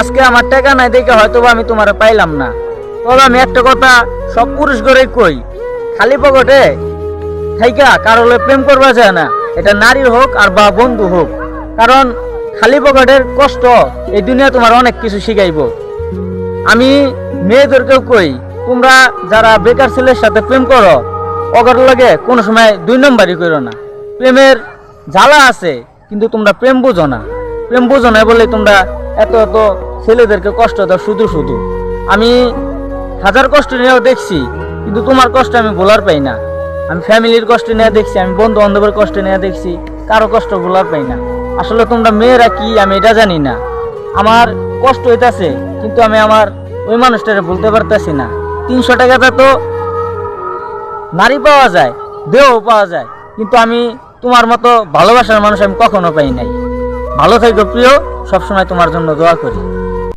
আজকে আমার টাকা নাই দেখে হয়তো বা আমি তোমার পাইলাম না। তবে আমি একটা কথা সব পুরুষ ঘরেই কই, খালি পকেটে থাইকা কারো লগে প্রেম করবা যায় না, এটা নারীর হোক আর বা বন্ধু হোক। কারণ খালি পকেটের কষ্ট এই দুনিয়া তোমার অনেক কিছু শিখাইবো। আমি মেয়েদেরকেও কই, তোমরা যারা বেকার ছেলের সাথে প্রেম করো অগর লাগে কোনো সময় দুই নম্বরই করো না। প্রেমের জ্বালা আছে কিন্তু তোমরা প্রেম বুঝো না। প্রেম বুঝো না বলে তোমরা এত এত ছেলেদেরকে কষ্ট দাও শুধু শুধু। আমি হাজার কষ্ট নিয়েও দেখছি কিন্তু তোমার কষ্ট আমি ভোলার পাই না। আমি ফ্যামিলির কষ্ট নিয়ে দেখছি, আমি বন্ধু বান্ধবের কষ্ট নিয়ে দেখছি, কারো কষ্ট ভোলার পাই না। আসলে তোমরা মেয়েরা কি আমি এটা জানি না। আমার কষ্ট হইতাছে কিন্তু আমি আমার ওই মানুষটারে বলতে পারতেছি না। 300 টাকাটা তো নারী পাওয়া যায়, দেহ পাওয়া যায়, কিন্তু আমি তোমার মতো ভালোবাসার মানুষ আমি কখনো পাই নাই। ভালো থাকো প্রিয়, সবসময় তোমার জন্য দোয়া করি।